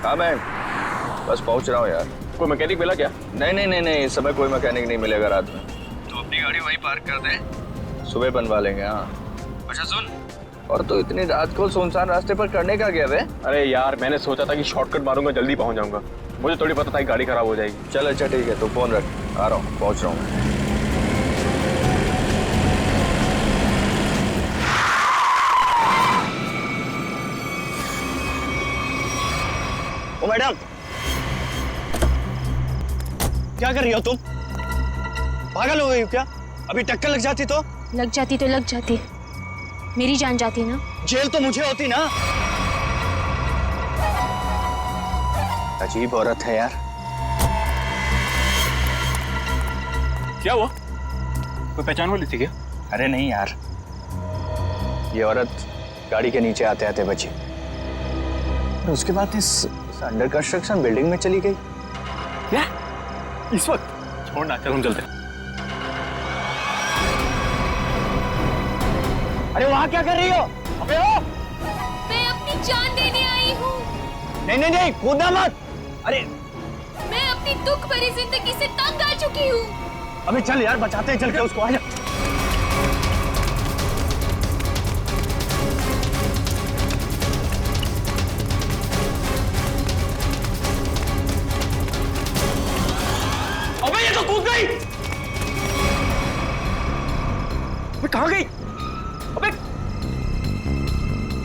हाँ मैं बस पहुंच रहा हूँ यार। कोई मैकेनिक मिला क्या? नहीं, इस समय कोई मैकेनिक नहीं मिलेगा रात में, तो अपनी गाड़ी वहीं पार्क कर दे, सुबह बनवा लेंगे। हाँ अच्छा सुन, और तो इतनी रात को सुनसान रास्ते पर करने का गया वे? अरे यार मैंने सोचा था कि शॉर्टकट मारूंगा, जल्दी पहुंच जाऊंगा। मुझे थोड़ी पता था कि गाड़ी खराब हो जाएगी। चल अच्छा ठीक है, तो फोन रख, आ रहा हूँ, पहुंच रहा हूँ। ओ मैडम, क्या कर रही हो तुम? पागल हो गई हो क्या? अभी टक्कर लग जाती तो? लग जाती, मेरी जान जाती ना। जेल तो मुझे होती ना। अजीब औरत है यार। क्या हुआ? कोई पहचान वाली थी क्या? अरे नहीं यार, ये औरत गाड़ी के नीचे आते आते बची, और उसके बाद इस अंडर कंस्ट्रक्शन बिल्डिंग में चली गई। क्या? इस वक्त? छोड़ना, चल हम चलते हैं। अरे वहां क्या कर रही हो? अबे ओ! मैं अपनी जान देने आई हूँ। नहीं, कूदना मत। अरे मैं अपनी दुख भरी जिंदगी से तंग आ चुकी हूँ। अबे चल यार, बचाते हैं, चल के उसको। आजा। अबे ये तो कूद गई। अबे कहाँ गई? अबे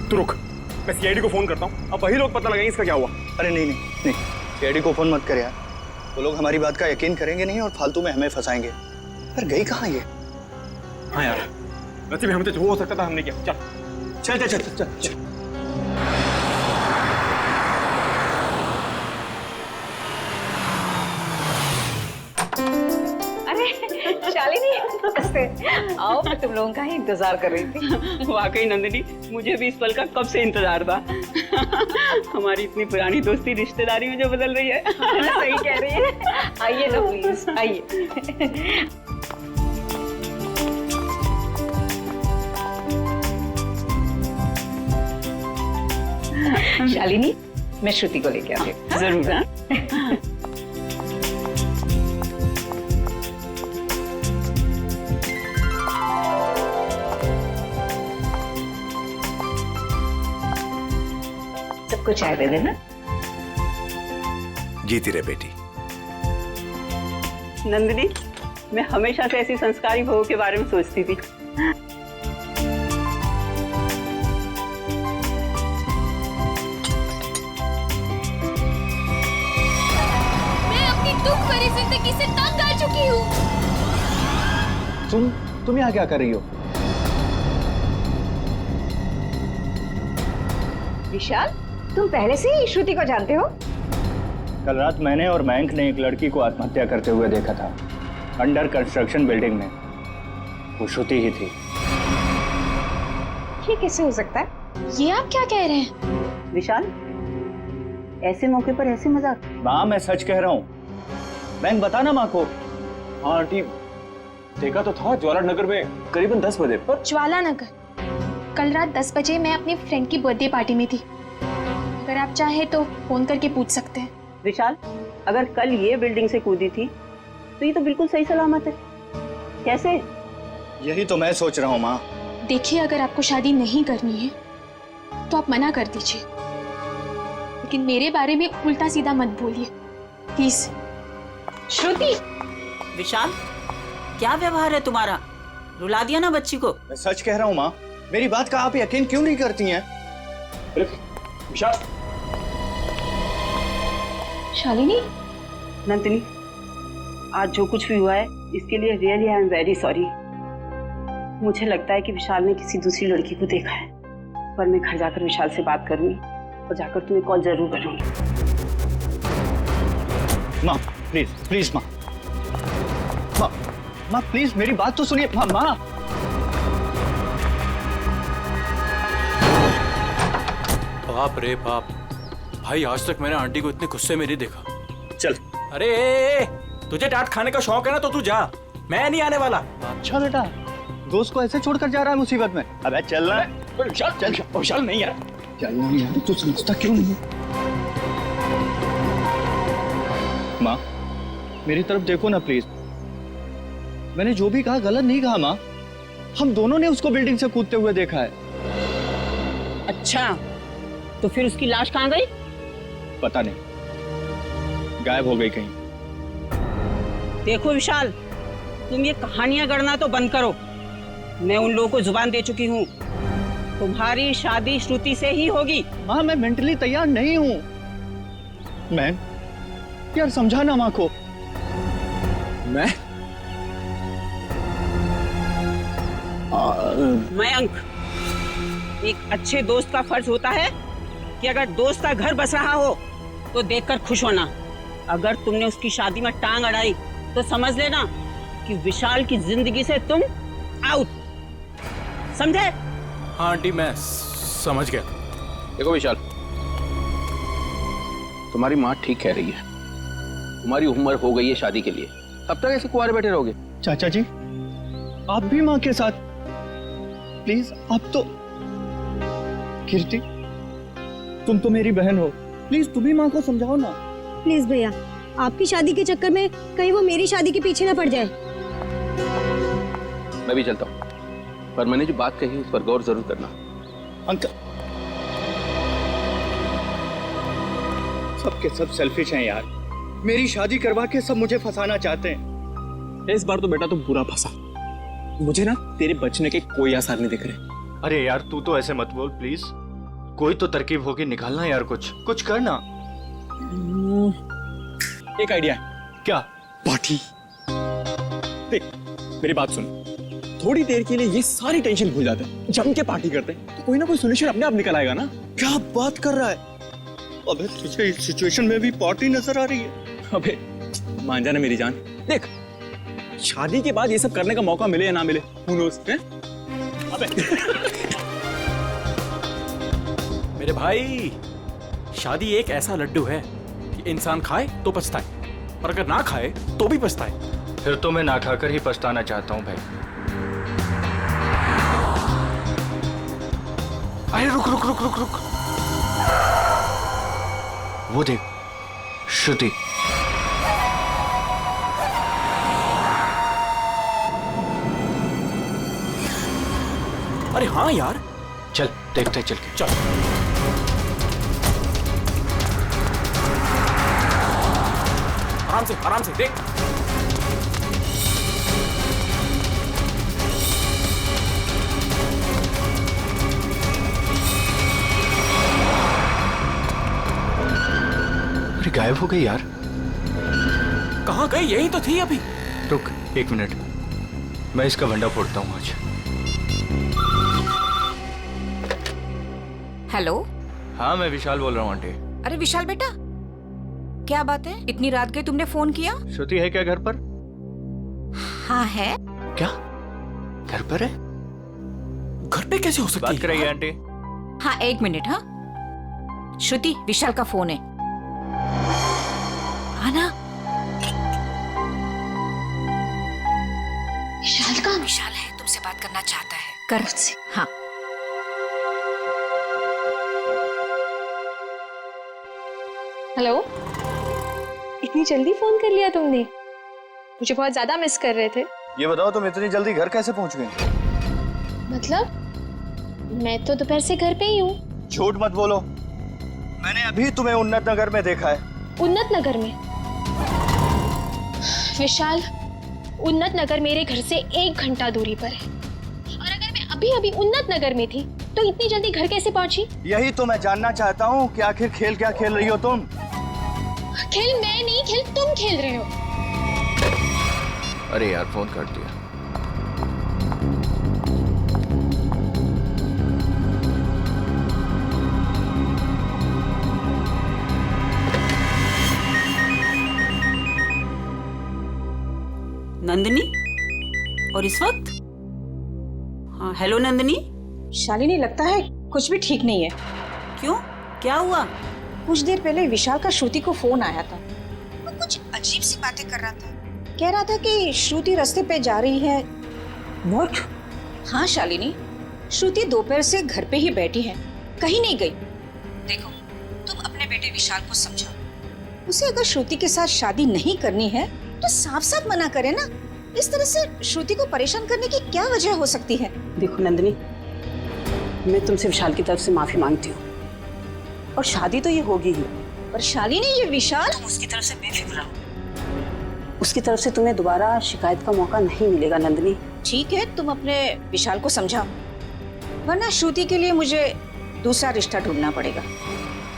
तू रुक, मैं सीआईडी को फोन करता हूँ, अब वही लोग पता लगाएंगे इसका क्या हुआ। अरे नहीं, सीआईडी को फोन मत कर यार, वो लोग हमारी बात का यकीन करेंगे नहीं और फालतू में हमें फंसाएंगे। पर गई कहाँ ये? हाँ यार, नसीब हमसे जो हो सकता था हमने किया। चल चल चल चल चल। अरे शालिनी, नमस्ते। आओ, मैं तुम लोगों का ही इंतजार कर रही थी। वाकई नंदिनी, मुझे भी इस पल का कब से इंतजार था। हमारी इतनी पुरानी दोस्ती रिश्तेदारी में जो बदल रही है। सही कह रही है। आइए ना प्लीज, आइए। शालिनी, मैं श्रुति को लेके आती हूँ। जरूर। हाँ? सबको चाय दे देना। जीती रहे बेटी। नंदिनी, मैं हमेशा से ऐसी संस्कारी बहू के बारे में सोचती थी। मैं अपनी दुख भरी जिंदगी से तंग आ चुकी हूँ। तुम यहाँ क्या कर रही हो? विशाल, तुम पहले से ही श्रुति को जानते हो? कल रात मैंने और मयंक ने एक लड़की को आत्महत्या करते हुए देखा था, अंडर कंस्ट्रक्शन बिल्डिंग में। वो श्रुति ही थी। ये कैसे हो सकता है? ये आप क्या कह रहे हैं? विशाल, ऐसे मौके पर ऐसे मजाक? माँ, मैं सच कह रहा हूँ। मयंक, बता ना माँ को। हाँ आंटी, देखा तो था ज्वाला नगर में करीबन 10 बजे पर। ज्वाला नगर? कल रात 10 बजे मैं अपनी फ्रेंड की बर्थडे पार्टी में थी। अगर आप चाहे तो फोन करके पूछ सकते हैं। विशाल, अगर कल ये बिल्डिंग से कूदी थी तो ये तो बिल्कुल सही सलामत है। कैसे? यही तो मैं सोच रहा हूँ माँ। देखिए, अगर आपको शादी नहीं करनी है तो आप मना कर दीजिए, लेकिन मेरे बारे में उल्टा सीधा मत बोलिए प्लीज। श्रुति! विशाल, क्या व्यवहार है तुम्हारा? रुला दिया ना बच्ची को। मैं सच कह रहा हूँ माँ, मेरी बात का आप यकीन क्यों नहीं करती हैं? विशाल। शालिनी, नंदिनी, आज जो कुछ भी हुआ है इसके लिए really I am very sorry. मुझे लगता है कि विशाल ने किसी दूसरी लड़की को देखा है, पर मैं घर जाकर विशाल से बात करूंगी और जाकर तुम्हें कॉल जरूर करूंगी। माँ प्लीज माँ, माँ प्लीज मेरी बात तो सुनिए। माँ बाप रे बाप, भाई आज तक मैंने आंटी को इतने गुस्से में नहीं देखा। चल। अरे तुझे डांट खाने का शौक है ना, तो तू जा, मैं नहीं आने वाला। अच्छा बेटा, दोस्त को ऐसे छोड़कर जा रहा है मुसीबत में? अबे चल ना। विशाल नहीं यार, चल यार, तू समझता क्यों नहीं? माँ मेरी तरफ देखो ना प्लीज। मैंने जो भी कहा गलत नहीं कहा माँ। हम दोनों ने उसको बिल्डिंग से कूदते हुए देखा है। अच्छा, तो फिर उसकी लाश कहाँ गई? पता नहीं, गायब हो गई कहीं। देखो विशाल, तुम ये कहानियां गढ़ना तो बंद करो। मैं उन लोगों को जुबान दे चुकी हूँ, तुम्हारी शादी श्रुति से ही होगी। माँ मैं मेंटली तैयार नहीं हूँ। मैं यार समझाना माँ को। मयंक, एक अच्छे दोस्त का फर्ज होता है कि अगर दोस्त का घर बस रहा हो तो देखकर खुश होना। अगर तुमने उसकी शादी में टांग अड़ाई तो समझ लेना कि विशाल की जिंदगी से तुम आउट। समझे? हाँ आंटी मैं समझ गया। देखो विशाल, तुम्हारी माँ ठीक कह रही है। तुम्हारी उम्र हो गई है शादी के लिए, तब तक ऐसे कुंवारे बैठे रहोगे? चाचा जी आप भी माँ के साथ प्लीज। आप तो कीर्ति, तुम तो मेरी बहन हो, प्लीज तुम भी माँ को समझाओ ना। प्लीज भैया, आपकी शादी के चक्कर में कहीं वो मेरी शादी के पीछे ना पड़ जाए। मैं भी चलता हूँ, पर मैंने जो बात कही उस पर गौर जरूर करना। अंकल सबके सब सेल्फिश हैं यार। मेरी शादी करवा के सब मुझे फंसाना चाहते हैं। इस बार तो बेटा तुम पूरा फंसा। मुझे ना तेरे बचने के कोई आसार नहीं दिख रहे। अरे यार तू तो ऐसे मत बोल प्लीज। कोई तो तरकीब होगी, निकालना यार, कुछ करना। एक आइडिया है। क्या? पार्टी। देख मेरी बात सुन, थोड़ी देर के लिए ये सारी टेंशन भूल जाते हैं, जम के पार्टी करते हैं, तो कोई ना कोई सोल्यूशन अपने आप निकल आएगा ना। क्या बात कर रहा है? अबे तुझे इस सिचुएशन में भी पार्टी नजर आ रही है? अबे मान जाना मेरी जान, देख शादी के बाद ये सब करने का मौका मिले या ना मिले, who knows, हैं? अबे मेरे भाई, शादी एक ऐसा लड्डू है कि इंसान खाए तो पछताए और अगर ना खाए तो भी पछताए। फिर तो मैं ना खाकर ही पछताना चाहता हूँ भाई। अरे रुक रुक रुक रुक रुक। वो देख श्रुति। अरे हाँ यार, चल देखते चल के। चल। आराम से देख। अरे गायब हो गई यार। कहाँ गई? यही तो थी अभी। रुक 1 मिनट, मैं इसका भंडा फोड़ता हूँ आज। हेलो। हाँ मैं विशाल बोल रहा हूँ आंटी। अरे विशाल बेटा, क्या बात है? इतनी रात गई तुमने फोन किया? श्रुति है क्या घर पर? हाँ है। क्या घर पर है? घर पे कैसे हो सकती है? बात कराइए आंटी। हाँ 1 मिनट। हाँ श्रुति, विशाल का फोन है। आना। विशाल है, तुमसे बात करना चाहता है। कर मुझसे। हाँ हेलो, इतनी जल्दी फोन कर लिया तुमने? मुझे बहुत ज्यादा मिस कर रहे थे। ये बताओ तुम इतनी जल्दी घर कैसे पहुंच गई? मतलब मैं तो दोपहर से घर पे ही हूँ। झूठ मत बोलो, मैंने अभी तुम्हें उन्नत नगर में देखा है। उन्नत नगर में? विशाल, उन्नत नगर मेरे घर से 1 घंटा दूरी पर है, और अगर मैं अभी अभी उन्नत नगर में थी तो इतनी जल्दी घर कैसे पहुंची? यही तो मैं जानना चाहता हूँ कि आखिर खेल क्या खेल रही हो तुम? खेल मैं नहीं, खेल तुम खेल रहे हो। अरे यार फोन काट दिया। नंदिनी, और इस वक्त? हाँ हेलो नंदिनी। शालिनी, लगता है कुछ भी ठीक नहीं है। क्यों, क्या हुआ? कुछ देर पहले विशाल का श्रुति को फोन आया था। वो कुछ अजीब सी बातें कर रहा था। कह रहा था कि श्रुति रास्ते पे जा रही है। व्हाट? हाँ शालिनी, श्रुति दोपहर से घर पे ही बैठी है, कहीं नहीं गई। देखो, तुम अपने बेटे विशाल को समझाओ। उसे अगर श्रुति के साथ शादी नहीं करनी है तो साफ साफ मना करे ना। इस तरह से श्रुति को परेशान करने की क्या वजह हो सकती है? देखो नंदिनी, मैं तुमसे विशाल की तरफ से माफी मांगती हूँ, और शादी तो ये होगी ही। पर शालिनी, ये विशाल, तुम उसकी तरफ से बेफिक्र रहो। उसकी तरफ से तुम्हें दोबारा शिकायत का मौका नहीं मिलेगा नंदिनी। ठीक है, तुम अपने विशाल को समझाओ, वरना श्रुति के लिए मुझे दूसरा रिश्ता ढूंढना पड़ेगा।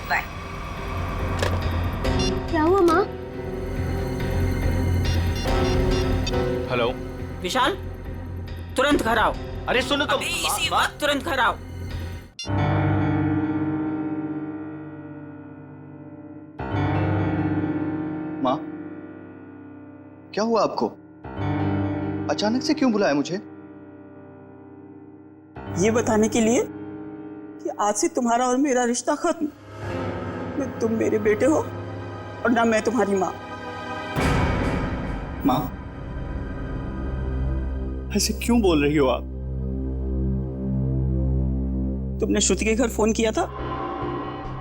बाय। क्या हुआ माँ? हेलो विशाल, तुरंत घर आओ। अरे सुनो तो अभी इसी वक्त तुरंत घर आओ। माँ, क्या हुआ आपको? अचानक से क्यों बुलाया मुझे? ये बताने के लिए कि आज से तुम्हारा और मेरा रिश्ता खत्म। न तुम मेरे बेटे हो और ना मैं तुम्हारी माँ। माँ, ऐसे क्यों बोल रही हो आप? तुमने श्रुति के घर फोन किया था?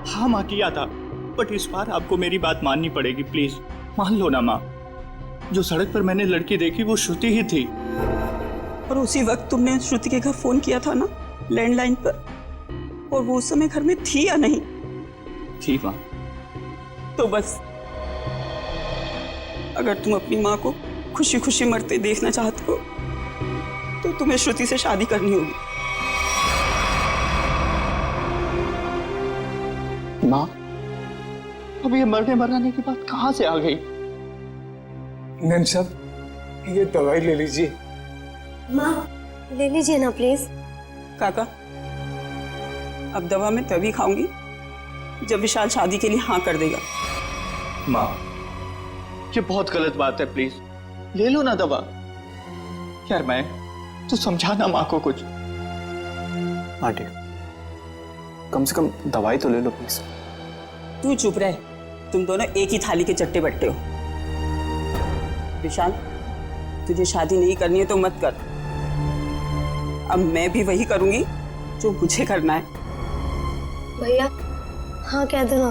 हाँ माँ, किया था, बट इस बार आपको मेरी बात माननी पड़ेगी, प्लीज मान लो ना माँ। जो सड़क पर मैंने लड़की देखी वो श्रुति ही थी। और उसी वक्त तुमने श्रुति के घर फोन किया था ना, लैंडलाइन पर, और वो उस समय घर में थी या नहीं? थी माँ। तो बस, अगर तुम अपनी माँ को खुशी खुशी मरते देखना चाहते हो तो तुम्हें श्रुति से शादी करनी होगी। माँ, अब ये मरने मराने की बात कहाँ से आ गई? नैन साहब, ये दवाई ले लीजिए। माँ, ले लीजिए ना प्लीज। काका, अब दवा मैं तभी खाऊंगी जब विशाल शादी के लिए हाँ कर देगा। माँ, ये बहुत गलत बात है, प्लीज ले लो ना दवा। यार मैं तो समझाना माँ को कुछ। आंटी, कम से कम दवाई तो ले लो प्लीज। तू चुप रह, तुम दोनों एक ही थाली के चट्टे बट्टे हो। विशाल, तुझे शादी नहीं करनी है तो मत कर। अब मैं भी वही करूंगी जो मुझे करना है। भैया, हाँ कह दो ना।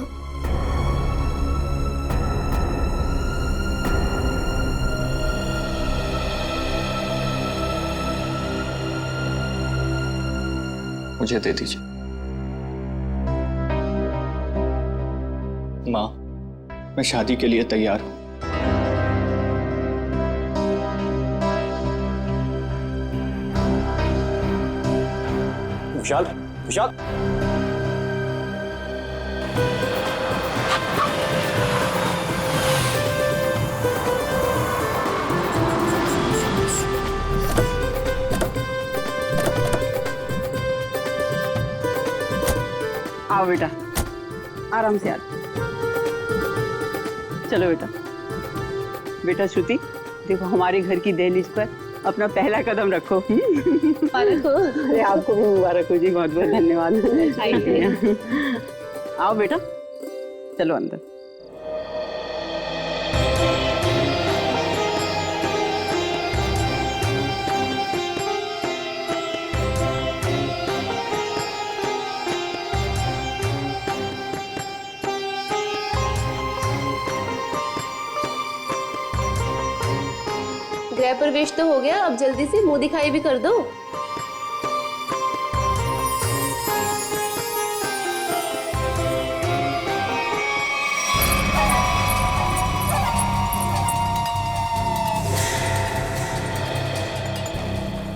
मुझे दे दीजिए माँ, मैं शादी के लिए तैयार हूं। विशाल, विशाल, आओ बेटा, आराम से आ। चलो बेटा। बेटा श्रुति, देखो हमारे घर की दहलीज पर अपना पहला कदम रखो। अरे आपको भी मुबारक हो जी, बहुत बहुत धन्यवाद। आओ बेटा, चलो अंदर। गृह प्रवेश तो हो गया, अब जल्दी से मुंह दिखाई भी कर दो।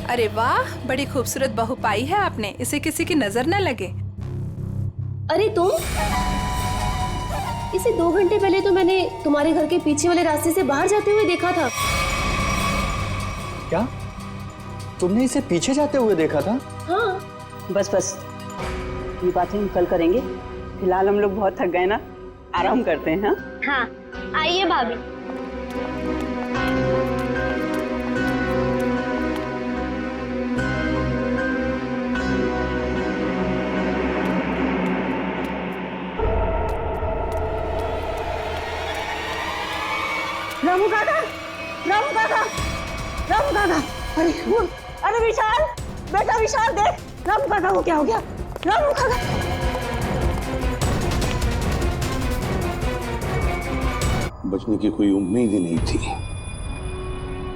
अरे वाह, बड़ी खूबसूरत बहू पाई है आपने, इसे किसी की नजर न लगे। अरे तुम, इसे 2 घंटे पहले तो मैंने तुम्हारे घर के पीछे वाले रास्ते से बाहर जाते हुए देखा था। क्या तुमने इसे पीछे जाते हुए देखा था? हाँ। बस बस, ये बातें हम कल करेंगे। फिलहाल हम लोग बहुत थक गए ना, आराम करते हैं। हाँ, आइए भाभी। रामू काका, रामू काका, रामू काका, अरे विशाल, बेटा विशाल, देख रामू काका को क्या हो गया। रामू काका, बचने की कोई उम्मीद ही नहीं थी।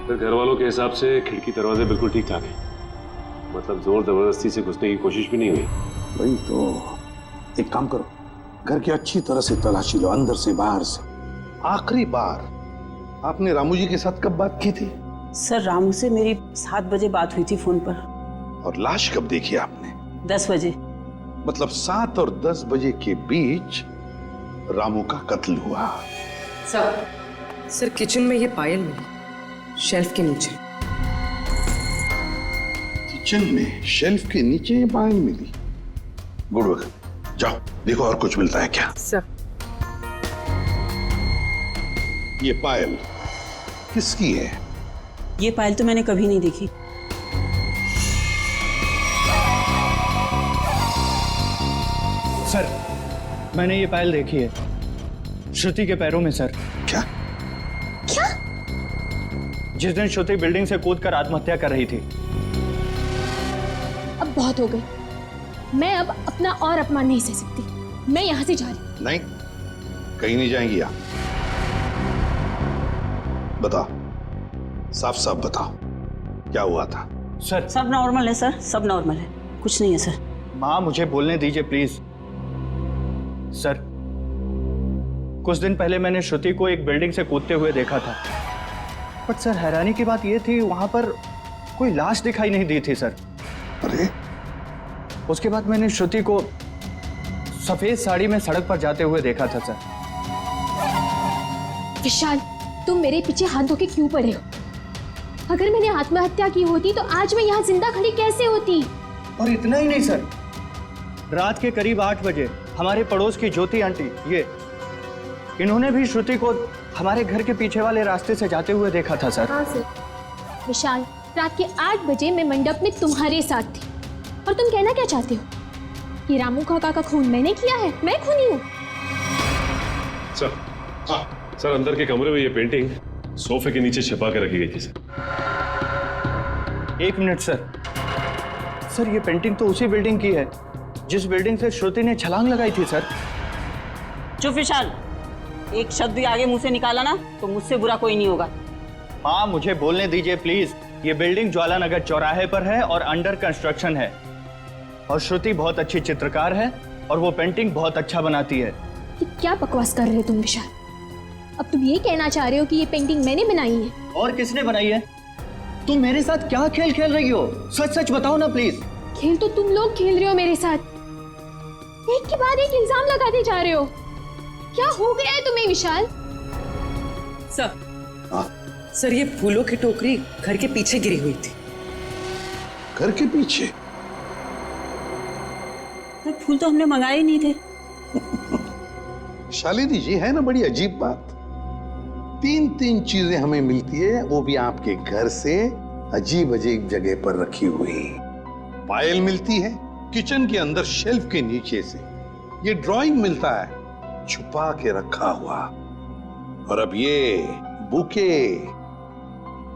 फिर घर वालों के हिसाब से खिड़की दरवाजे बिल्कुल ठीक ठाक है, मतलब जोर जबरदस्ती से घुसने की कोशिश भी नहीं हुई। वही तो, एक काम करो, घर की अच्छी तरह से तलाशी लो, अंदर से बाहर से। आखिरी बार आपने रामू जी के साथ कब बात की थी? सर, रामू से मेरी 7 बजे बात हुई थी फोन पर। और लाश कब देखी आपने? 10 बजे। मतलब 7 और 10 बजे के बीच रामू का कत्ल हुआ। सर किचन में ये पायल मिली, शेल्फ के नीचे। किचन में शेल्फ के नीचे ये पायल मिली? गुड वर्क, जाओ देखो और कुछ मिलता है क्या। सर, ये पायल किसकी है? ये पायल तो मैंने कभी नहीं देखी। सर, मैंने ये पायल देखी है, श्रुति के पैरों में सर। क्या? क्या? जिस दिन श्रुति बिल्डिंग से कूदकर आत्महत्या कर रही थी। अब बहुत हो गई, मैं अब अपना और अपमान नहीं सह सकती। मैं यहाँ से जा रही। नहीं, कहीं नहीं जाएंगी आप। बताओ, साफ साफ बताओ, क्या हुआ था? सर, सब नॉर्मल है सर, सब नॉर्मल है, कुछ नहीं है सर। माँ, मुझे बोलने दीजिए प्लीज। सर, कुछ दिन पहले मैंने श्रुति को एक बिल्डिंग से कूदते हुए देखा था, बट सर हैरानी की बात यह थी वहां पर कोई लाश दिखाई नहीं दी थी सर। अरे? उसके बाद मैंने श्रुति को सफेद साड़ी में सड़क पर जाते हुए देखा था सर। विशाल, तुम मेरे पीछे हाथ धो के क्यों पड़े हो? अगर मैंने आत्महत्या की होती तो आज मैं यहाँ जिंदा खड़ी कैसे होती? और इतना ही नहीं सर, रात के करीब 8 बजे हमारे पड़ोस की ज्योति आंटी, इन्होंने भी श्रुति को हमारे घर के पीछे वाले रास्ते से जाते हुए देखा था सर। हाँ सर। विशाल, रात के 8 बजे मैं मंडप में तुम्हारे साथ थी, और तुम कहना क्या चाहते हो कि रामू काका का खून मैंने किया है? मैं खूनी हूँ? सर, हाँ सर, अंदर के कमरे में ये पेंटिंग सोफे के नीचे छिपा के रखी गई थी सर। 1 minute sir. सर, ये पेंटिंग तो उसी बिल्डिंग की है जिस बिल्डिंग से श्रुति ने छलांग लगाई थी सर। चुप विशाल, एक शब्द भी आगे मुंह से निकाला ना तो मुझसे बुरा कोई नहीं होगा। माँ, मुझे बोलने दीजिए प्लीज। ये बिल्डिंग ज्वालानगर चौराहे पर है और अंडर कंस्ट्रक्शन है, और श्रुति बहुत अच्छी चित्रकार है और वो पेंटिंग बहुत अच्छा बनाती है। ये क्या बकवास कर रहे हो तुम विशाल? अब तुम ये कहना चाह रहे हो कि ये पेंटिंग मैंने बनाई है? और किसने बनाई है? तुम मेरे साथ क्या खेल खेल रही हो? सच सच बताओ ना प्लीज। खेल तो तुम लोग खेल रहे हो मेरे साथ, एक के बाद एक इल्जाम लगाते जा रहे हो। क्या हो गया है तुम्हें विशाल? सर, ये फूलों की टोकरी घर के पीछे गिरी हुई थी। घर के पीछे? पर फूल तो हमने मंगाए ही नहीं थे। शालिनी जी, है ना बड़ी अजीब बात, 3 चीजें हमें मिलती है, वो भी आपके घर से अजीब अजीब जगह पर रखी हुई। पायल मिलती है किचन के अंदर शेल्फ के नीचे से, ये ड्राइंग मिलता है छुपा के रखा हुआ, और अब ये बुके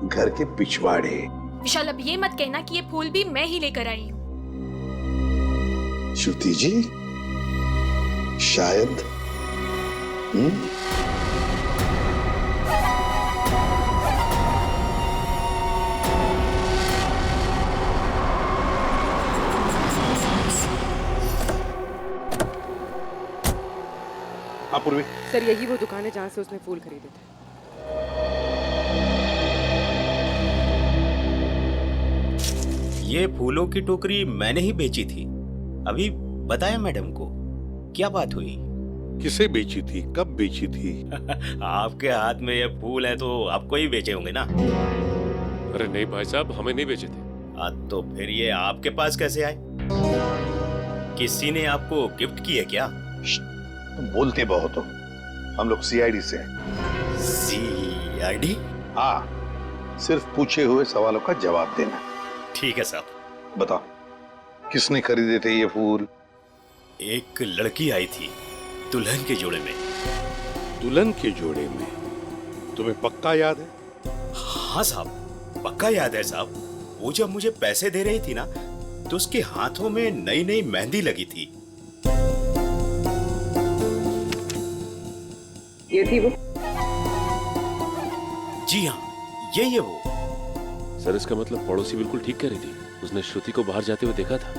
घर के पिछवाड़े। विशाल, अब ये मत कहना कि ये फूल भी मैं ही लेकर आई हूँ। श्रुति जी, शायद पूर्वी। सर, यही वो दुकान है जहाँ से उसने फूल खरीदे थे। ये फूलों की टोकरी मैंने ही बेची थी, अभी बताया मैडम को। क्या बात हुई? किसे बेची थी, कब बेची थी? आपके हाथ में ये फूल है तो आपको ही बेचे होंगे ना। अरे नहीं भाई साहब, हमें नहीं बेचे थे। तो फिर ये आपके पास कैसे आए? किसी ने आपको गिफ्ट किए क्या? तुम बोलते बहुत हो, हम लोग सीआईडी से हैं। सीआईडी? हाँ, सिर्फ पूछे हुए सवालों का जवाब देना। ठीक है साहब। बताओ, किसने खरीदे थे ये फूल? एक लड़की आई थी दुल्हन के जोड़े में। दुल्हन के जोड़े में? तुम्हें पक्का याद है? हाँ साहब, पक्का याद है साहब। वो जब मुझे पैसे दे रही थी ना, तो उसके हाथों में नई नई मेहंदी लगी थी। ये थी वो। जी हाँ, यही है वो। सर इसका मतलब पड़ोसी बिल्कुल ठीक कह रही थी, उसने श्रुति को बाहर जाते हुए देखा था।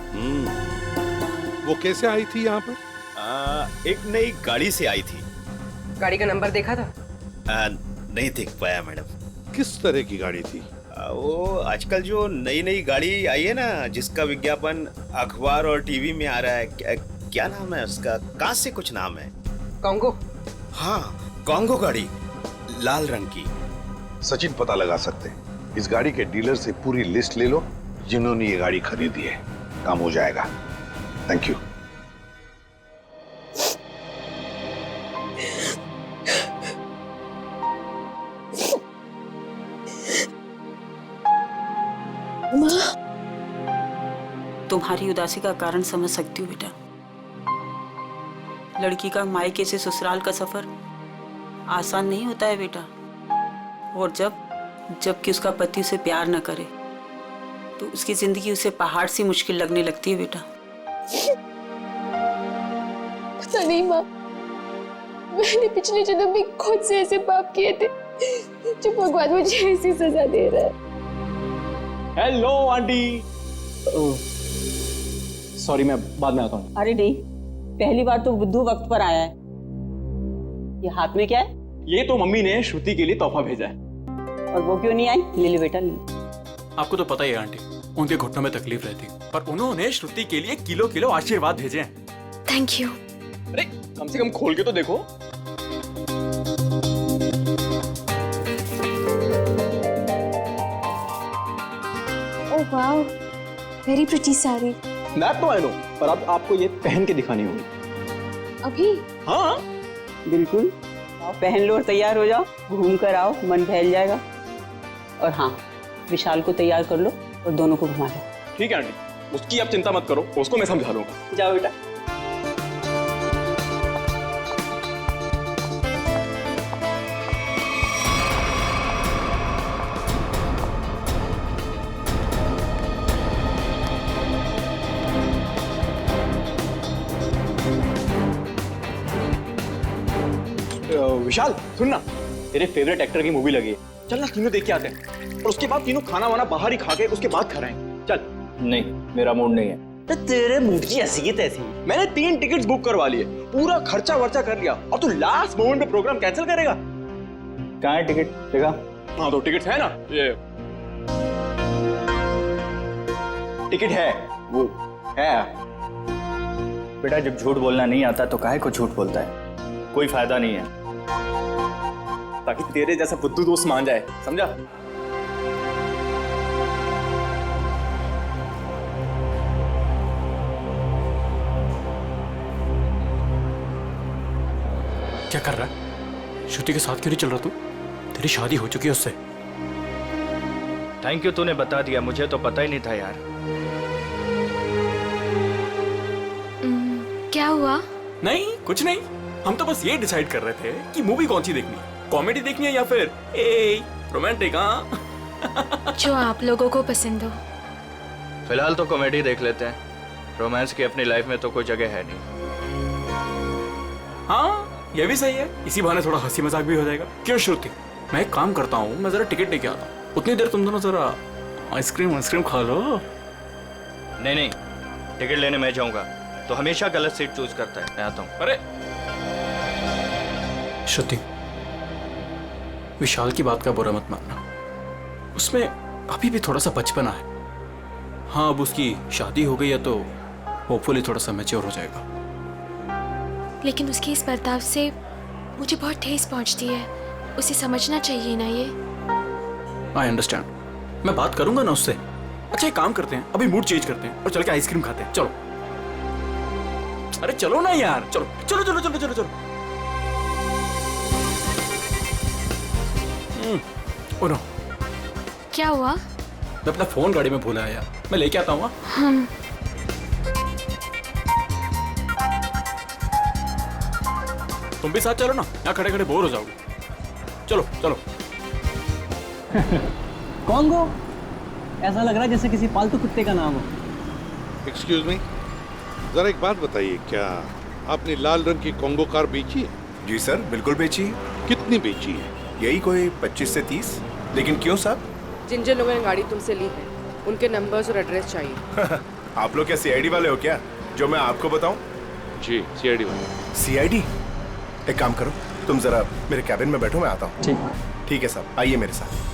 वो कैसे आई थी यहाँ पर? एक नई गाड़ी से आई थी। गाड़ी का नंबर देखा था? नहीं देख पाया मैडम। किस तरह की गाड़ी थी? वो आजकल जो नई नई गाड़ी आई है ना, जिसका विज्ञापन अखबार और टीवी में आ रहा है, क्या नाम है उसका? कहाँ से कुछ नाम है। कॉन्गो? हाँ, कॉन्गो गाड़ी, लाल रंग की। सचिन पता लगा सकते हैं। इस गाड़ी के डीलर से पूरी लिस्ट ले लो जिन्होंने ये गाड़ी खरीदी है, काम हो जाएगा। Thank you. तुम्हारी उदासी का कारण समझ सकती हूँ बेटा। लड़की का मायके से ससुराल का सफर आसान नहीं होता है बेटा। और जबकि उसका पति उसे प्यार न करे तो उसकी जिंदगी उसे पहाड़ सी मुश्किल लगने लगती है बेटा। पता नहीं माँ, मैंने पिछले जन्म में खुद से ऐसे पाप किए थे जो भगवान मुझे ऐसी सजा दे रहा है। Hello aunty. सॉरी, मैं बाद में आता हूँ। अरे नहीं, पहली बार तो बुद्धू वक्त पर आया है। ये हाथ में क्या है? ये तो मम्मी ने श्रुति के लिए तोहफा भेजा है। और वो क्यों नहीं आई? ले लो बेटा, ले। आपको तो पता ही है आंटी, उनके घुटनों में तकलीफ रहती, पर उन्होंने श्रुति के लिए किलो किलो आशीर्वाद भेजे हैं। Thank you. अरे कम से कम खोल के तो देखो। Oh wow, very pretty sari. मैं तो आई नो, पर अब आपको ये पहन के दिखानी होगी। अभी? हाँ बिल्कुल, आओ पहन लो और तैयार हो जाओ, घूम कर आओ, मन बहल जाएगा। और हाँ, विशाल को तैयार कर लो और दोनों को घुमा लो। ठीक है आंटी, उसकी आप चिंता मत करो, उसको मैं समझा लूंगा। जाओ बेटा। विशाल सुन ना, तेरे फेवरेट एक्टर की मूवी लगी है, चल ना तीनों देख के आते हैं। और उसके बाद तीनों खाना वाना बाहर ही खा के उसके बाद कराएंगे। चल। नहीं, मेरा मूड नहीं है। तो तेरे मूड की ऐसी की तैसी। मैंने 3 टिकट्स बुक करवा लिए, पूरा खर्चा वर्चा कर लिया, और तू लास्ट मोमेंट पे प्रोग्राम कैंसिल करेगा? कहाँ है टिकट? देखा? हाँ तो टिकट्स है ना, ये टिकट है, वो है। बेटा जब झूठ बोलना नहीं आता तो काहे को झूठ बोलता है? कोई फायदा नहीं है। ताकि तेरे जैसा बुद्धू दोस्त मान जाए, समझा? क्या कर रहा है? श्रुति के साथ क्यों नहीं चल रहा तू? तेरी शादी हो चुकी है उससे। थैंक यू, तूने बता दिया, मुझे तो पता ही नहीं था यार। क्या हुआ? नहीं कुछ नहीं, हम तो बस ये डिसाइड कर रहे थे कि मूवी कौन सी देखनी है, कॉमेडी देखनी है या फिर रोमांटिक। हाँ जो आप लोगों को पसंद हो। फिलहाल तो कॉमेडी देख लेते हैं, रोमांस की अपनी लाइफ में तो कोई जगह है नहीं। हाँ ये भी सही है, इसी बहाने थोड़ा हंसी मजाक भी हो जाएगा। क्यों श्रुति, मैं एक काम करता हूँ, मैं जरा टिकट लेके आता हूँ, उतनी देर तुम दोनों जरा आइसक्रीम खा लो। नहीं, टिकट लेने मैं जाऊंगा तो हमेशा गलत सीट चूज करता है। मैं आता हूँ। अरे श्रुति, विशाल की बात का बुरा मत मानना, उसमें अभी भी थोड़ा सा बचपना है। हाँ अब उसकी शादी हो गई है तो होपफुली थोड़ा सा मैच्योर हो जाएगा। लेकिन उसके इस बर्ताव से मुझे बहुत ठेस पहुंचती है, उसे समझना चाहिए ना ये। आई अंडरस्टैंड, मैं बात करूंगा ना उससे। अच्छा एक काम करते हैं, अभी मूड चेंज करते हैं और चल के आइसक्रीम खाते हैं। चलो। अरे चलो ना यार, चलो चलो चलो चलो चलो चलो। ओ नो, क्या हुआ? मैं अपना फोन गाड़ी में भूला है यार, मैं लेके आता हूँ। तुम भी साथ चलो ना, यहाँ खड़े खड़े बोर हो जाओगे। चलो चलो। कॉन्गो, ऐसा लग रहा है जैसे किसी पालतू कुत्ते का नाम हो। एक्सक्यूज मी, जरा एक बात बताइए, क्या आपने लाल रंग की कॉन्गो कार बेची है? जी सर, बिल्कुल बेची है। कितनी बेची है? यही कोई 25 से 30। लेकिन क्यों साहब? जिन जिन लोगों ने गाड़ी तुमसे ली है उनके नंबर्स और एड्रेस चाहिए। आप लोग क्या सीआईडी वाले हो क्या, जो मैं आपको बताऊं? जी सीआईडी वाले। सीआईडी? एक काम करो, तुम जरा मेरे कैबिन में बैठो, मैं आता हूँ। ठीक है साहब, आइए मेरे साथ।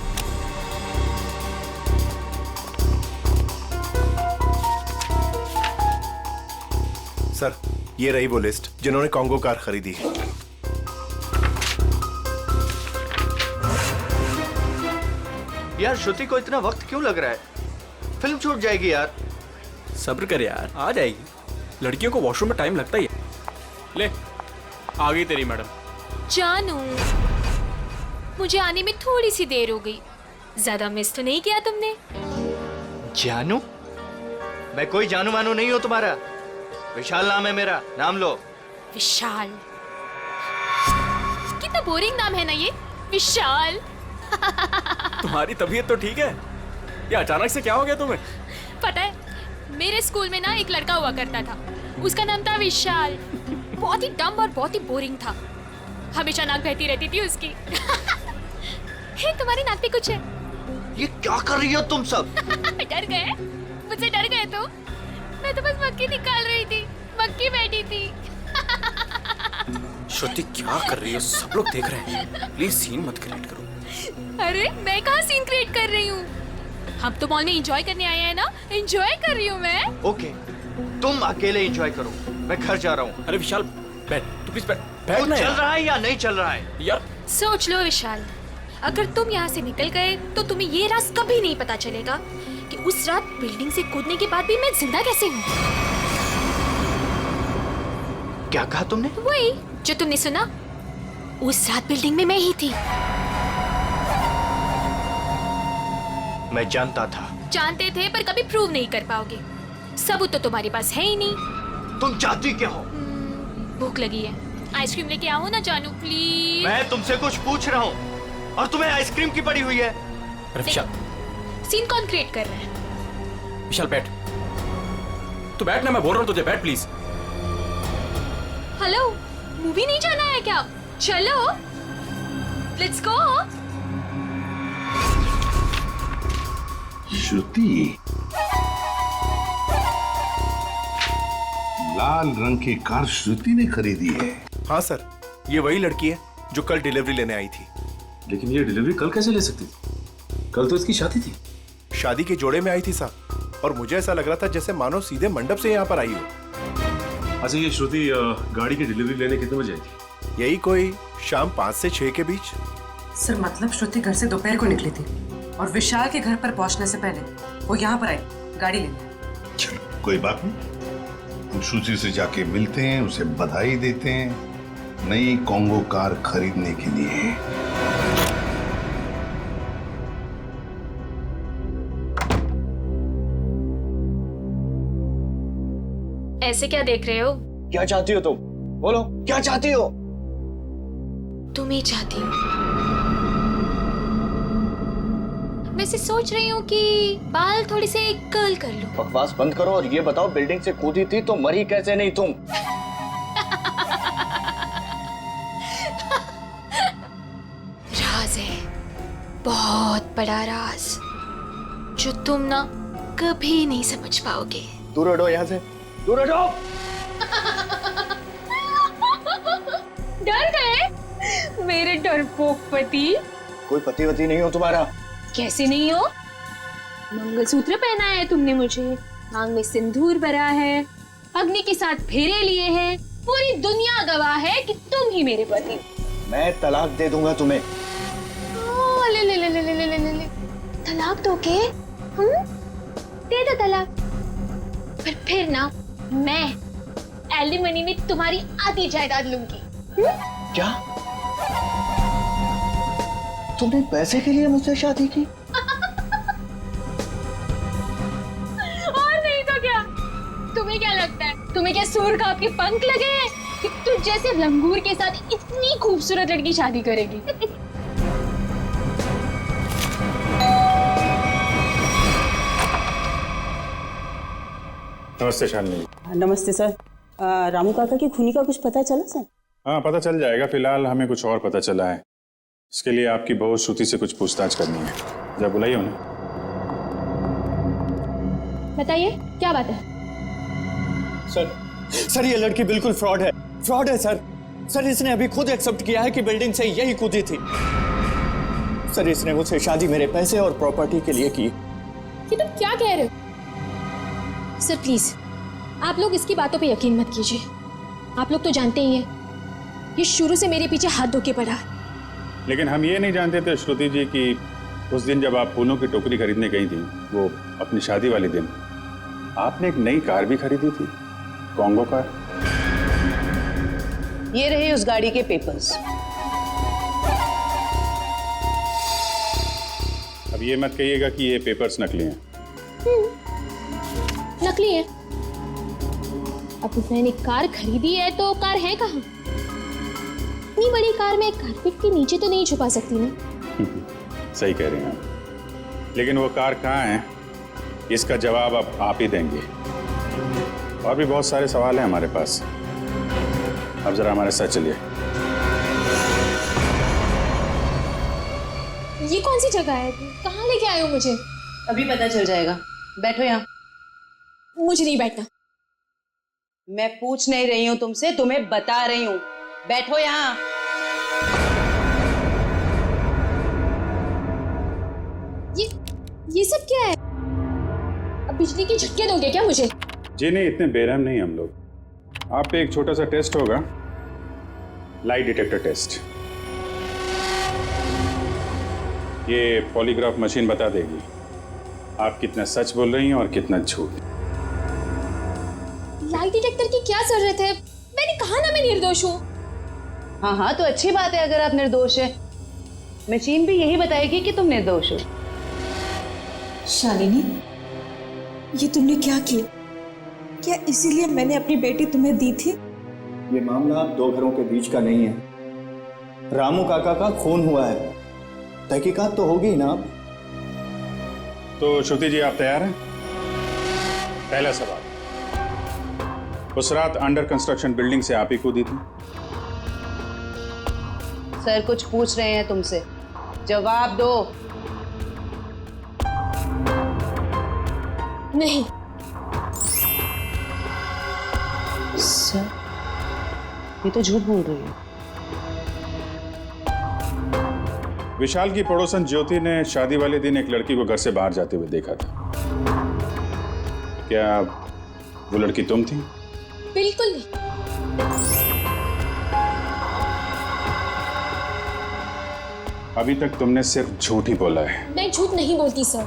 सर, ये रही वो लिस्ट जिन्होंने कॉन्गो कार खरीदी है। यार श्रुति को इतना वक्त क्यों लग रहा है? फिल्म छूट जाएगी यार। सब्र कर यार, आ जाएगी। लड़कियों को वॉशरूम में टाइम लगता ही है। ले, आ गई तेरी मैडम। जानू, मुझे आने में थोड़ी सी देर हो गई। ज्यादा मिस तो नहीं किया तुमने? जानू? मैं कोई जानू मानू नहीं हूँ तुम्हारा। विशाल नाम है मेरा, नाम लो। विशाल? कितना बोरिंग नाम है ना ये, विशाल। तुम्हारी तबीयत तो ठीक है? ये अचानक से क्या हो गया तुम्हें? पता है, मेरे स्कूल में ना एक लड़का हुआ करता था, उसका नाम था विशाल। बहुत ही डम और बहुत ही बोरिंग था, हमेशा नाक बहती रहती थी उसकी। हे, तुम्हारी नाक पे कुछ है? ये क्या कर रही हो तुम सब? डर गए? मुझसे डर गए तो? मैं तो बस मक्खी निकाल रही थी, मक्खी बैठी थी। श्रुति क्या कर रही है, सब लोग देख रहे हैं। प्लीज सीन मत क्रिएट करो। अरे मैं कहाँ सीन क्रिएट कर रही हूँ? हम तो मॉल में एंजॉय करने आए हैं ना, एंजॉय कर रही हूँ मैं। ओके, तुम अकेले एंजॉय करो, मैं घर जा रहा हूँ। अरे विशाल बैठ, तू प्लीज बैठ। बैठ ना। चल रहा है या नहीं चल रहा है यार? सोच लो विशाल, अगर तुम यहाँ से निकल गए तो तुम्हें ये राज कभी नहीं पता चलेगा कि उस रात बिल्डिंग से कूदने के बाद भी मैं जिंदा कैसे हूँ। क्या कहा तुमने? वही जो तुमने सुना, उस रात बिल्डिंग में मैं ही थी। मैं जानता था। जानते थे पर कभी प्रूव नहीं कर पाओगे, सबूत तो तुम्हारे पास है ही नहीं। तुम चाहती क्या हो? भूख लगी है, आइसक्रीम लेके आओ ना जानू प्लीज। मैं तुमसे कुछ पूछ रहा हूँ और तुम्हें आइसक्रीम की पड़ी हुई है। अरे विशाल, सीन कौन क्रिएट कर रहा है? विशाल बैठ, तू बैठ ना, मैं बोल रहा हूँ तुझे, बैठ प्लीज। हेलो, मूवी नहीं जाना है क्या? चलो, लेट्स गो। श्रुति, लाल रंग की कार श्रुति ने खरीदी है। हाँ सर, ये वही लड़की है जो कल डिलीवरी लेने आई थी। लेकिन ये डिलीवरी कल कैसे ले सकती थी? कल तो इसकी शादी थी। शादी के जोड़े में आई थी साहब, और मुझे ऐसा लग रहा था जैसे मानो सीधे मंडप से यहाँ पर आई हो। अच्छा, ये श्रुति गाड़ी की डिलीवरी लेने कितने बजे आई थी? यही कोई शाम 5 से 6 के बीच। सर मतलब श्रुति घर से दोपहर को निकली थी और विशाल के घर पर पहुंचने से पहले वो यहाँ पर आई गाड़ी लेने। चलो कोई बात नहीं, हम श्रुति से जाके मिलते हैं, उसे बधाई देते हैं नई कॉन्गो कार खरीदने के लिए। ऐसे क्या देख रहे हो? क्या चाहती हो तुम? बोलो, क्या चाहती हो? तुम ही चाहती हो। वैसे सोच रही हूँ कि बाल थोड़ी से कर्ल कर लूं। बकवास बंद करो और ये बताओ, बिल्डिंग से कूदी थी तो मरी कैसे नहीं तुम? राज है, बहुत बड़ा राज, जो तुम ना कभी नहीं समझ पाओगे। दूर हटो यहाँ से, दूर हटो। डर गए मेरे डरपोक पति? कोई पति वती नहीं हो तुम्हारा। कैसे नहीं हो? मंगलसूत्र पहना है तुमने मुझे, मांग में सिंदूर भरा है, अग्नि के साथ फेरे लिए हैं, पूरी दुनिया गवाह है कि तुम ही मेरे पति। मैं तलाक दे दूंगा तुम्हें। ले ले ले ले ले ले ले, तलाक दोगे? दे दो तलाक, पर फिर ना मैं एलिमनी में तुम्हारी आधी जायदाद लूंगी। क्या? तुमने पैसे के लिए मुझसे शादी की? और नहीं तो क्या? तुम्हें क्या लगता है, तुम्हें क्या सूर का आपके पंख लगे हैं कि तुझ जैसे लंगूर के साथ इतनी खूबसूरत लड़की शादी करेगी? नमस्ते शालिनी। नमस्ते सर। रामू काका की खूनी का कुछ पता चला सर? हाँ पता चल जाएगा, फिलहाल हमें कुछ और पता चला है। इसके लिए आपकी बहू श्रुति से कुछ पूछताछ करनी है। जरा बुलाइए उन्हें। बताइए क्या बात है? सर ये लड़की बिल्कुल फ्रॉड है सर इसने अभी खुद एक्सेप्ट किया है कि बिल्डिंग से यही कूदी थी। सर इसने मुझसे शादी मेरे पैसे और प्रॉपर्टी के लिए की। ये तुम क्या कह रहे हो? सर प्लीज आप लोग इसकी बातों पे यकीन मत कीजिए। आप लोग तो जानते ही हैं ये शुरू से मेरे पीछे हाथ धो के पड़ा है। लेकिन हम ये नहीं जानते थे श्रुति जी कि उस दिन जब आप फूलों की टोकरी खरीदने गई थी, वो अपनी शादी वाले दिन, आपने एक नई कार भी खरीदी थी, कॉन्गो कार। ये रहे उस गाड़ी के पेपर्स। अब ये मत कहिएगा कि ये पेपर्स नकली हैं। नकली है? अब मैंने कार खरीदी है तो कार है कहाँ? इतनी बड़ी कार में कारपेट के नीचे तो नहीं छुपा सकती ना। सही कह रहे हैं आप। लेकिन वो कार कहाँ है, इसका जवाब अब आप ही देंगे। और भी बहुत सारे सवाल हैं हमारे पास। अब जरा हमारे साथ चलिए। ये कौन सी जगह है? कहाँ लेके आए हो मुझे? अभी पता चल जाएगा, बैठो यहाँ। मुझे नहीं बैठना। मैं पूछ नहीं रही हूँ तुमसे, तुम्हें बता रही हूँ, बैठो यहाँ। ये सब क्या है? अब बिजली की झटके दोगे क्या मुझे? जी नहीं, इतने बेरहम नहीं हम लोग। आप पे एक छोटा सा टेस्ट होगा, लाई डिटेक्टर टेस्ट। ये पॉलीग्राफ मशीन बता देगी आप कितना सच बोल रही हैं और कितना झूठ। लाई डिटेक्टर की क्या जरूरत है? मैंने कहा ना मैं निर्दोष हूँ। हाँ तो अच्छी बात है अगर आप निर्दोष है। मशीन भी यही बताएगी कि तुम निर्दोष हो। शालिनी, ये तुमने क्या किया? क्या इसीलिए मैंने अपनी बेटी तुम्हें दी थी? ये मामला दो घरों के बीच का नहीं है। रामू काका का खून हुआ है, तहकीकात तो होगी ना। तो श्रुति जी आप तैयार हैं? पहला सवाल, उस रात अंडर कंस्ट्रक्शन बिल्डिंग से आप ही कूदी थी? सर कुछ पूछ रहे हैं तुमसे, जवाब दो। नहीं। सर ये तो झूठ बोल रही है। विशाल की पड़ोसन ज्योति ने शादी वाले दिन एक लड़की को घर से बाहर जाते हुए देखा था। क्या वो लड़की तुम थी? बिल्कुल नहीं। अभी तक तुमने सिर्फ झूठ ही बोला है। मैं झूठ नहीं बोलती सर।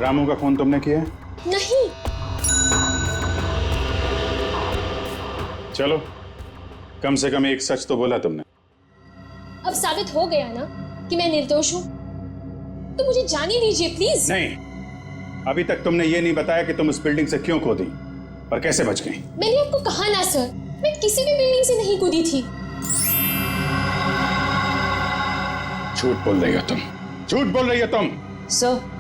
रामू का खून तुमने किया है? नहीं। चलो, कम से कम एक सच तो बोला तुमने। अब साबित हो गया ना कि मैं निर्दोष हूँ, तो मुझे जाने दीजिए प्लीज। नहीं, अभी तक तुमने ये नहीं बताया कि तुम उस बिल्डिंग से क्यों कूदी और कैसे बच गई। मैंने आपको कहा ना सर, मैं किसी भी बिल्डिंग से नहीं कूदी थी। झूठ बोल रही हो तुम, झूठ बोल रही हो तुम। सर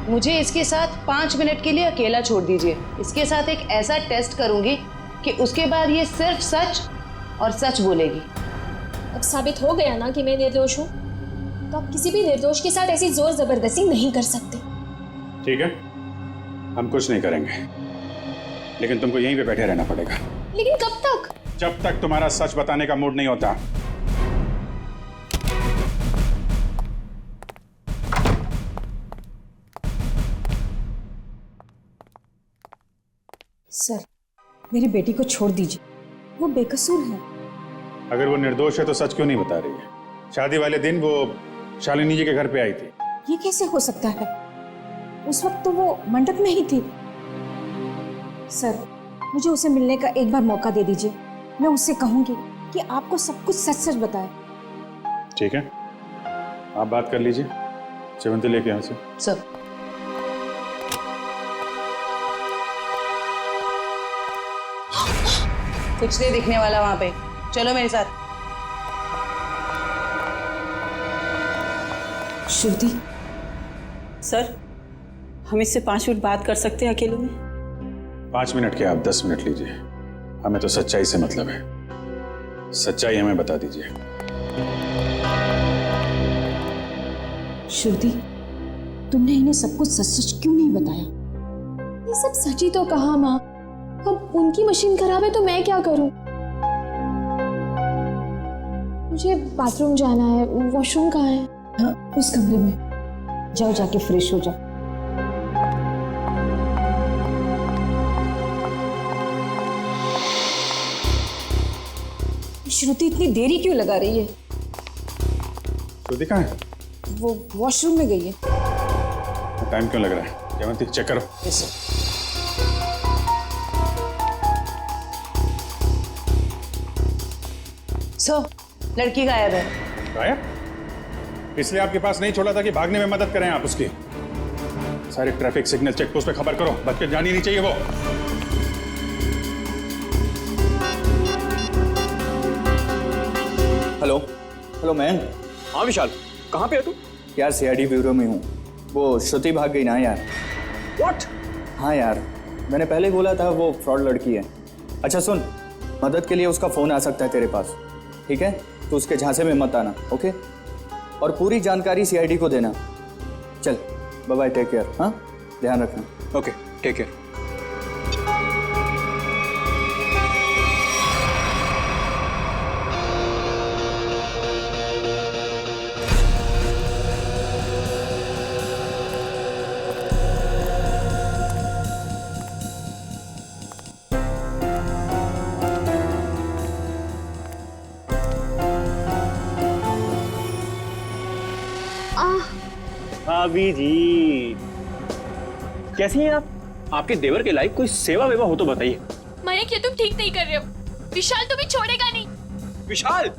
मुझे इसके साथ 5 मिनट के लिए अकेला छोड़ दीजिए। इसके साथ एक ऐसा टेस्ट करूंगी कि उसके बाद ये सिर्फ सच और सच बोलेगी। अब साबित हो गया ना कि मैं निर्दोष हूँ, तो आप किसी भी निर्दोष के साथ ऐसी जोर जबरदस्ती नहीं कर सकते। ठीक है, हम कुछ नहीं करेंगे, लेकिन तुमको यहीं पे बैठे रहना पड़ेगा। लेकिन कब तक? जब तक तुम्हारा सच बताने का मूड नहीं होता। सर मेरी बेटी को छोड़ दीजिए, वो बेकसूर है। अगर वो निर्दोष है तो सच क्यों नहीं बता रही है? शादी वाले दिन वो शालिनी जी के घर पे आई थी। ये कैसे हो सकता है? उस वक्त तो वो मंडप में ही थी। सर मुझे उसे मिलने का एक बार मौका दे दीजिए। मैं उससे कहूंगी कि आपको सब कुछ सच सच बताए। ठीक है, आप बात कर लीजिए। चिवंती लेके यहाँ से। सर कुछ नहीं दिखने वाला वहां पे, चलो मेरे साथ। श्रुति सर, हम इससे 5 मिनट बात कर सकते हैं अकेले में? 5 मिनट क्या, आप 10 मिनट लीजिए, हमें तो सच्चाई से मतलब है। सच्चाई हमें बता दीजिए। श्रुति, तुमने इन्हें सब कुछ सच सच क्यों नहीं बताया? ये सब सच ही तो कहा माँ। अब उनकी मशीन खराब है तो मैं क्या करूं? मुझे बाथरूम जाना है। वॉशरूम कहाँ है? हाँ, उस कमरे में जाओ, जाके फ्रेश हो जाओ। श्रुति इतनी देरी क्यों लगा रही है? श्रुति कहाँ है? वो वॉशरूम में गई है। टाइम क्यों लग रहा है? जयवंती चेक करो। Yes sir. सर, लड़की गायब है। गायब? इसलिए आपके पास नहीं छोड़ा था कि भागने में मदद करें आप उसकी। सारे ट्रैफिक सिग्नल चेक पोस्ट पे खबर करो, बच के जानी नहीं चाहिए वो। Hello hello man. हाँ विशाल, कहाँ पे है तू? यार सीआईडी ब्यूरो में हूँ। वो श्रुति भाग गई ना यार। व्हाट? हाँ यार, मैंने पहले बोला था वो फ्रॉड लड़की है। अच्छा सुन, मदद के लिए उसका फ़ोन आ सकता है तेरे पास, ठीक है? तो उसके झांसे में मत आना, ओके? और पूरी जानकारी सीआईडी को देना। चल बाय बाय, टेक केयर। हाँ, ध्यान रखना। Okay, take care. भाभी जी, कैसी हैं आप? आपके देवर के लायक कोई सेवा वेवा हो तो बताइए। मयंक, ये तुम ठीक नहीं कर रहे हो। विशाल तुम्हें छोड़ेगा नहीं। विशाल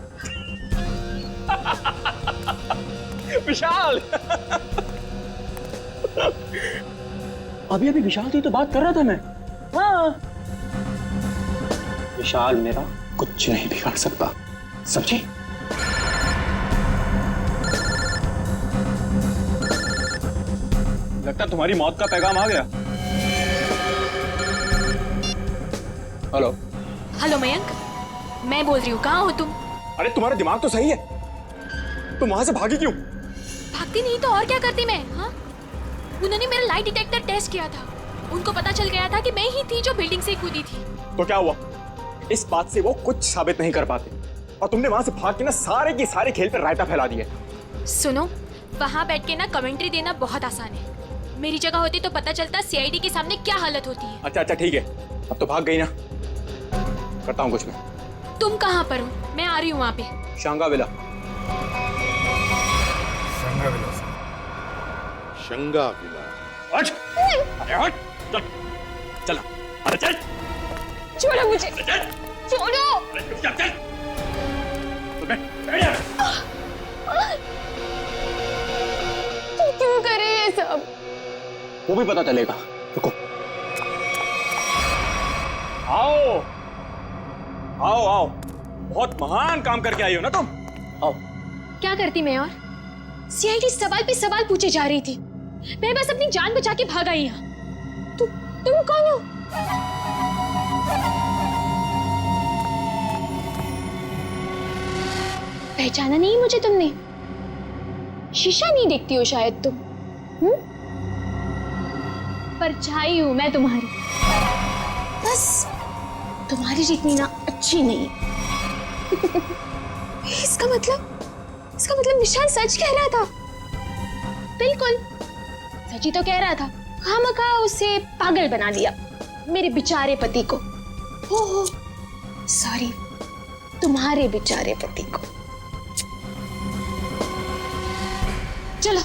विशाल अभी अभी विशाल से तो बात कर रहा था मैं। हाँ, विशाल मेरा कुछ नहीं बिगाड़ सकता, समझे? लगता तुम्हारी मौत का पैगाम आ गया। हेलो हेलो मयंक, मैं बोल रही हूँ, कहाँ हो तुम? अरे तुम्हारा दिमाग तो सही है, तुम वहां से भागी क्यों? भागती नहीं तो और क्या करती मैं? हाँ, उन्होंने मेरा लाइट डिटेक्टर टेस्ट किया था। उनको पता चल गया था कि मैं ही थी जो बिल्डिंग से कूदी थी। तो क्या हुआ? इस बात से वो कुछ साबित नहीं कर पाते और तुमने वहां से भाग के ना सारे के सारे खेल पर रायता फैला दिया। सुनो, वहां बैठ के ना कमेंट्री देना बहुत आसान है। मेरी जगह होती तो पता चलता सीआईडी के सामने क्या हालत होती है। अच्छा ठीक है, अब तो भाग गई ना, करता हूँ कुछ मैं। तुम कहाँ पर हो? मैं आ रही हूँ वहाँ पे। शांगा विला। शंगा विला। हट! अरे हट! चल, चल, अरे चल! छोड़ो मुझे! छोड़ो! अरे चल, चल! तो बैठ जा। तुम क्यों कर रहे हैं सब? वो भी पता चलेगा, रुको। आओ, आओ, आओ, बहुत महान काम करके आई हो ना तुम। आओ। क्या करती मैं और? सीआईडी सवाल पे सवाल पूछे जा रही थी। मैं बस अपनी जान बचा के भाग आई यहाँ। तुम कौन हो? पहचाना नहीं मुझे तुमने? शीशा नहीं देखती हो शायद तुम? परछाई हूं मैं तुम्हारी, बस तुम्हारी जितनी ना अच्छी नहीं। इसका मतलब विशाल सच कह रहा था। बिल्कुल सच ही तो कह रहा था। खामखा उसे पागल बना दिया, मेरे बेचारे पति को। हो सॉरी, तुम्हारे बेचारे पति को। चलो।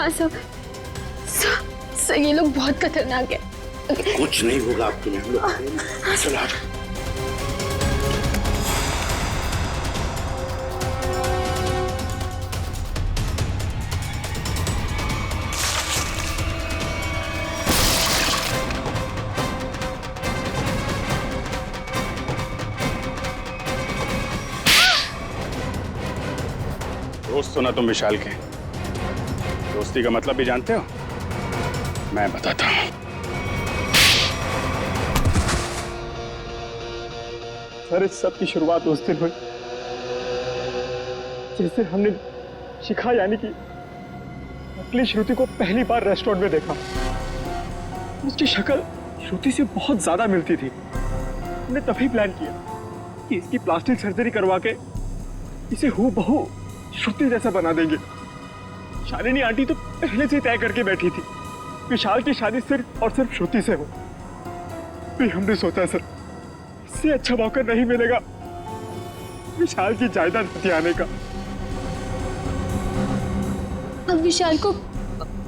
हाँ सब ये लोग बहुत खतरनाक है। कुछ नहीं होगा आपके लिए। चलो दोस्त हो ना तुम विशाल के, दोस्ती का मतलब भी जानते हो? मैं बताता हूं। सर इस सब की शुरुआत उस दिन हुई जैसे हमने शिखा यानी कि नकली श्रुति को पहली बार रेस्टोरेंट में देखा। उसकी शक्ल श्रुति से बहुत ज्यादा मिलती थी। हमने तभी प्लान किया कि इसकी प्लास्टिक सर्जरी करवा के इसे हूबहू श्रुति जैसा बना देंगे। शालिनी आंटी तो पहले से तय करके बैठी थी विशाल की शादी सिर्फ और सिर्फ श्रुति से हो। फिर हमने सोचा सर इससे अच्छा मौका नहीं मिलेगा विशाल की जायदाद हथियाने का। हम विशाल को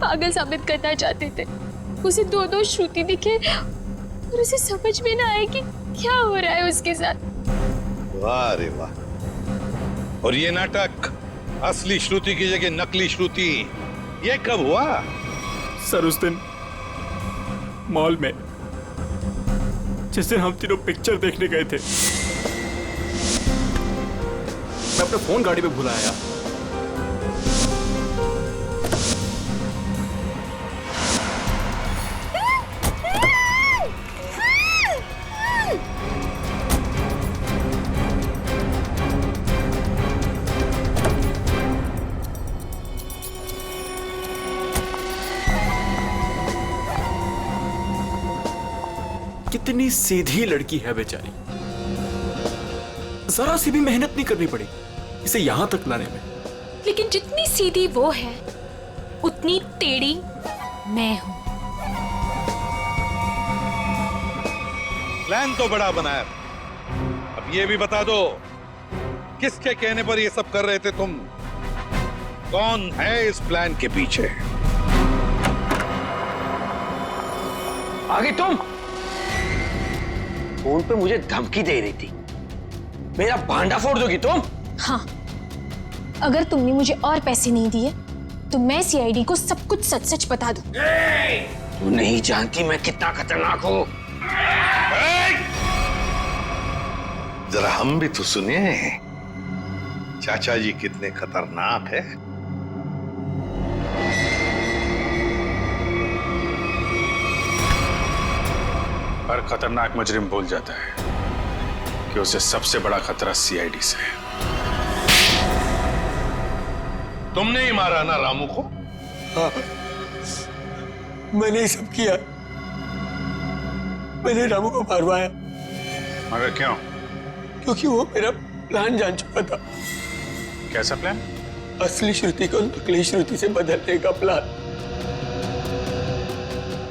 पागल साबित करना चाहते थे। उसे दो श्रुति दिखे और उसे समझ में ना आए कि क्या हो रहा है उसके साथ। वाह रे वाह। और ये नाटक असली श्रुति की जगह नकली श्रुति, ये कब हुआ? सर उस दिन मॉल में जिस दिन हम तीनों पिक्चर देखने गए थे। मैं अपना फोन गाड़ी में भूला आया। कितनी सीधी लड़की है बेचारी, जरा सी भी मेहनत नहीं करनी पड़ी इसे यहां तक लाने में। लेकिन जितनी सीधी वो है उतनी टेढ़ी मैं हूं। प्लान तो बड़ा बनाया, अब ये भी बता दो किसके कहने पर ये सब कर रहे थे तुम? कौन है इस प्लान के पीछे? आगे तुम फोन पे मुझे धमकी दे रही थी, मेरा भांडा फोड़ दोगी तुम? हाँ, अगर तुमने मुझे और पैसे नहीं दिए तो मैं सीआईडी को सब कुछ सच सच बता दूं। तू नहीं जानती मैं कितना खतरनाक हूं। जरा हम भी तो सुने चाचा जी कितने खतरनाक है। हर खतरनाक मुजरिम भूल जाता है कि उसे सबसे बड़ा खतरा सीआईडी से है। तुमने ही मारा ना रामू को? हाँ, मैंने ही सब किया। मैंने रामू को मारवाया। मगर क्यों? क्योंकि वो मेरा प्लान जान चुका था। कैसा प्लान? असली श्रुति को नकली श्रुति से बदलने का प्लान।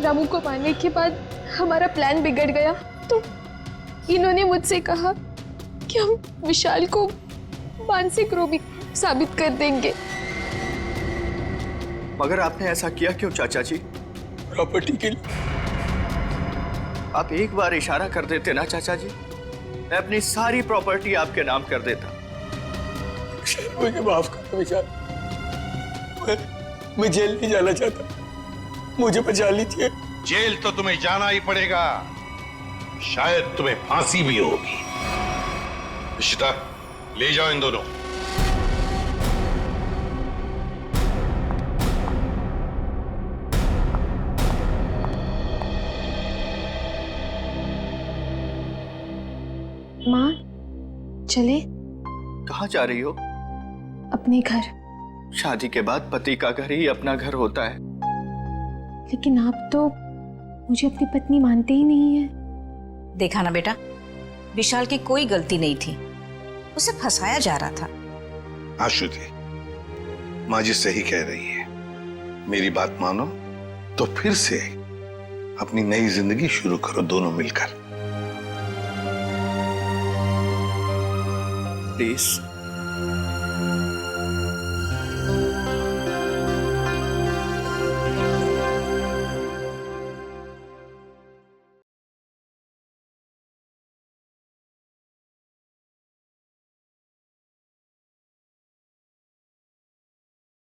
रामू को मारने के बाद हमारा प्लान बिगड़ गया तो इन्होंने मुझसे कहा कि हम विशाल को मानसिक रोगी साबित कर देंगे। मगर आपने ऐसा किया क्यों चाचा जी? प्रॉपर्टी के लिए। आप एक बार इशारा कर देते ना चाचा जी, मैं अपनी सारी प्रॉपर्टी आपके नाम कर देता। मुझे माफ करो विशाल, मैं जेल नहीं जाना चाहता, मुझे बचा लीजिए। जेल तो तुम्हें जाना ही पड़ेगा, शायद तुम्हें फांसी भी होगी। इशिता, ले जाओ इन दोनों। माँ, चले? कहाँ जा रही हो? अपने घर। शादी के बाद पति का घर ही अपना घर होता है। लेकिन आप तो मुझे अपनी पत्नी मानते ही नहीं है। देखा ना बेटा, विशाल की कोई गलती नहीं थी, उसे फंसाया जा रहा था। हाँ श्रुति, माँ जी सही कह रही है। मेरी बात मानो तो फिर से अपनी नई जिंदगी शुरू करो दोनों मिलकर। प्लीज